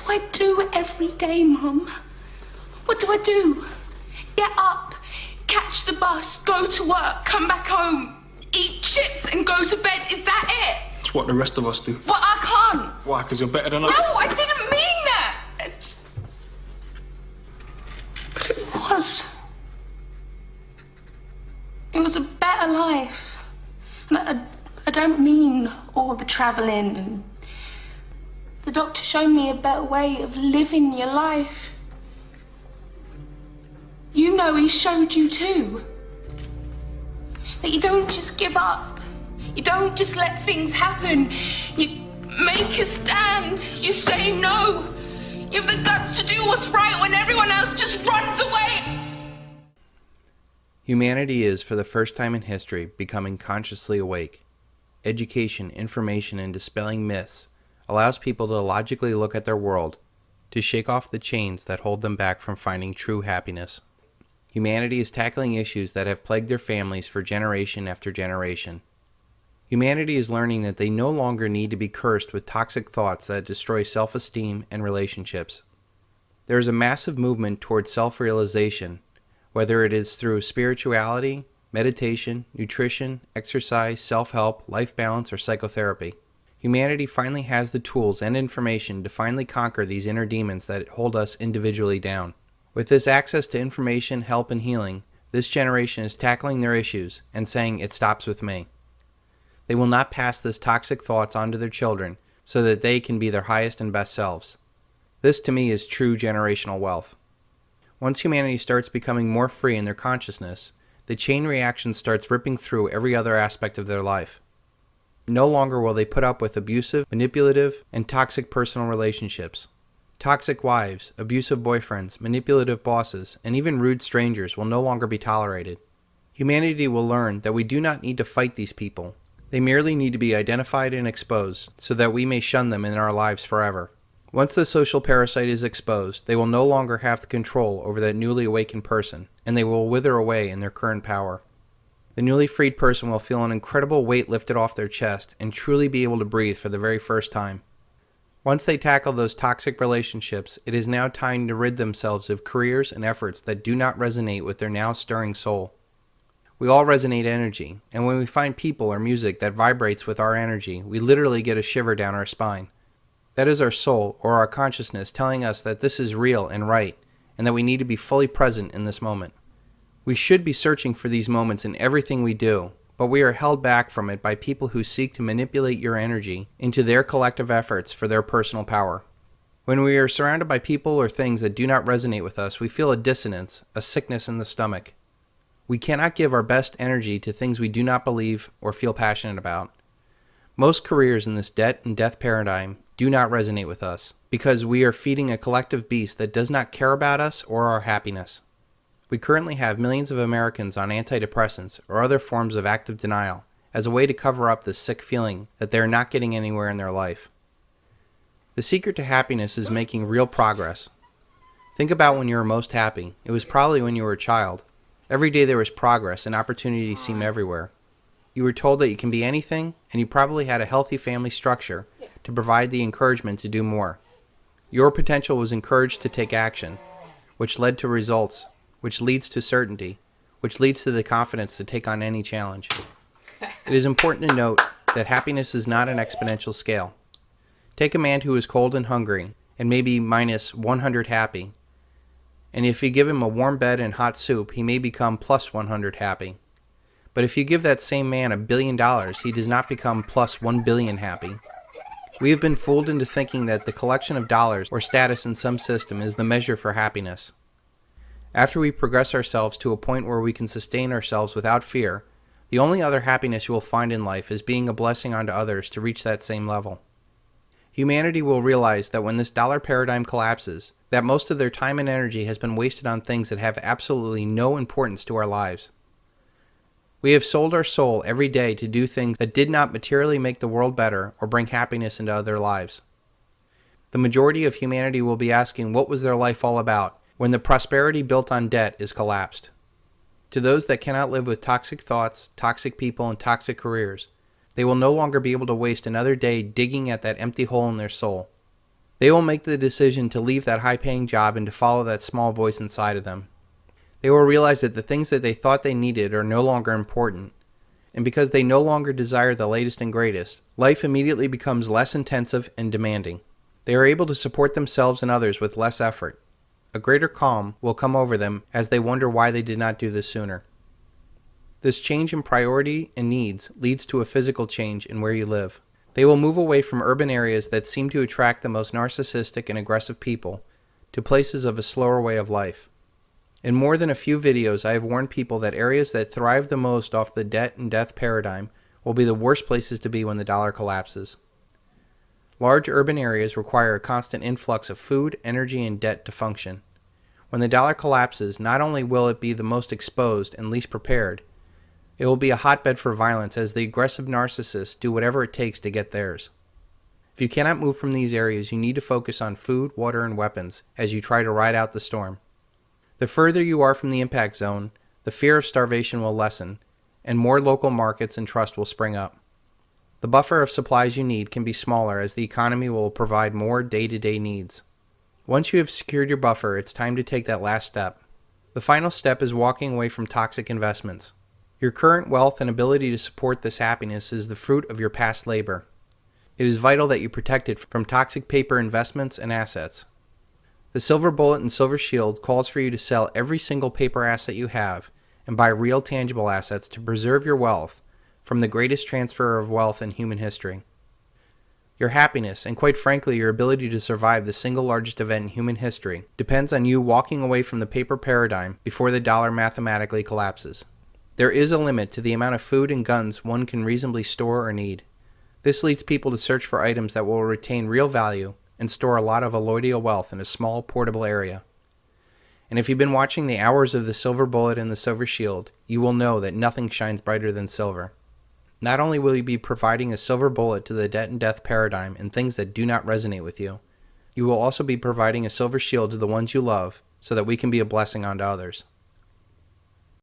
I do every day, Mum? What do I do? Get up, catch the bus, go to work, come back home, eat chips and go to bed. Is that it? It's what the rest of us do. But I can't. Why? Because you're better than us? No, I didn't mean that. But it was. It was a better life. And I don't mean all the travelling and... The doctor showed me a better way of living your life. You know he showed you too. That you don't just give up. You don't just let things happen. You make a stand. You say no. You have the guts to do what's right when everyone else just runs away. Humanity is, for the first time in history, becoming consciously awake. Education, information, and dispelling myths allows people to logically look at their world, to shake off the chains that hold them back from finding true happiness. Humanity is tackling issues that have plagued their families for generation after generation. Humanity is learning that they no longer need to be cursed with toxic thoughts that destroy self-esteem and relationships. There is a massive movement towards self-realization, whether it is through spirituality, meditation, nutrition, exercise, self-help, life balance, or psychotherapy. Humanity finally has the tools and information to finally conquer these inner demons that hold us individually down. With this access to information, help, and healing, this generation is tackling their issues and saying it stops with me. They will not pass this toxic thoughts on to their children so that they can be their highest and best selves. This to me is true generational wealth. Once humanity starts becoming more free in their consciousness, the chain reaction starts ripping through every other aspect of their life. No longer will they put up with abusive, manipulative, and toxic personal relationships. Toxic wives, abusive boyfriends, manipulative bosses, and even rude strangers will no longer be tolerated. Humanity will learn that we do not need to fight these people. They merely need to be identified and exposed so that we may shun them in our lives forever. Once the social parasite is exposed, they will no longer have the control over that newly awakened person, and they will wither away in their current power. The newly freed person will feel an incredible weight lifted off their chest and truly be able to breathe for the very first time. Once they tackle those toxic relationships, it is now time to rid themselves of careers and efforts that do not resonate with their now stirring soul. We all resonate energy, and when we find people or music that vibrates with our energy, we literally get a shiver down our spine. That is our soul or our consciousness telling us that this is real and right, and that we need to be fully present in this moment. We should be searching for these moments in everything we do, but we are held back from it by people who seek to manipulate your energy into their collective efforts for their personal power. When we are surrounded by people or things that do not resonate with us, we feel a dissonance, a sickness in the stomach. We cannot give our best energy to things we do not believe or feel passionate about. Most careers in this debt and death paradigm do not resonate with us because we are feeding a collective beast that does not care about us or our happiness. We currently have millions of Americans on antidepressants or other forms of active denial as a way to cover up this sick feeling that they are not getting anywhere in their life. The secret to happiness is making real progress. Think about when you were most happy. It was probably when you were a child. Every day there was progress and opportunities seemed everywhere. You were told that you can be anything, and you probably had a healthy family structure to provide the encouragement to do more. Your potential was encouraged to take action, which led to results, which leads to certainty, which leads to the confidence to take on any challenge. It is important to note that happiness is not an exponential scale. Take a man who is cold and hungry and maybe minus 100 happy, and if you give him a warm bed and hot soup, he may become plus 100 happy. But if you give that same man $1 billion, he does not become plus 1 billion happy. We have been fooled into thinking that the collection of dollars or status in some system is the measure for happiness. After we progress ourselves to a point where we can sustain ourselves without fear, the only other happiness you will find in life is being a blessing unto others to reach that same level. Humanity will realize that when this dollar paradigm collapses, that most of their time and energy has been wasted on things that have absolutely no importance to our lives. We have sold our soul every day to do things that did not materially make the world better or bring happiness into other lives. The majority of humanity will be asking what was their life all about when the prosperity built on debt is collapsed. To those that cannot live with toxic thoughts, toxic people, and toxic careers, they will no longer be able to waste another day digging at that empty hole in their soul. They will make the decision to leave that high-paying job and to follow that small voice inside of them. They will realize that the things that they thought they needed are no longer important. And because they no longer desire the latest and greatest, life immediately becomes less intensive and demanding. They are able to support themselves and others with less effort. A greater calm will come over them as they wonder why they did not do this sooner. This change in priority and needs leads to a physical change in where you live. They will move away from urban areas that seem to attract the most narcissistic and aggressive people to places of a slower way of life. In more than a few videos, I have warned people that areas that thrive the most off the debt and death paradigm will be the worst places to be when the dollar collapses. Large urban areas require a constant influx of food, energy, and debt to function. When the dollar collapses, not only will it be the most exposed and least prepared, it will be a hotbed for violence as the aggressive narcissists do whatever it takes to get theirs. If you cannot move from these areas, you need to focus on food, water, and weapons as you try to ride out the storm. The further you are from the impact zone, the fear of starvation will lessen, and more local markets and trust will spring up. The buffer of supplies you need can be smaller as the economy will provide more day-to-day needs. Once you have secured your buffer, it's time to take that last step. The final step is walking away from toxic investments. Your current wealth and ability to support this happiness is the fruit of your past labor. It is vital that you protect it from toxic paper investments and assets. The Silver Bullet and Silvershield calls for you to sell every single paper asset you have and buy real tangible assets to preserve your wealth from the greatest transfer of wealth in human history. Your happiness, and quite frankly your ability to survive the single largest event in human history, depends on you walking away from the paper paradigm before the dollar mathematically collapses. There is a limit to the amount of food and guns one can reasonably store or need. This leads people to search for items that will retain real value and store a lot of alloidial wealth in a small, portable area. And if you've been watching the hours of the Silver Bullet and the Silvershield, you will know that nothing shines brighter than silver. Not only will you be providing a silver bullet to the debt and death paradigm and things that do not resonate with you, you will also be providing a silver shield to the ones you love so that we can be a blessing unto others.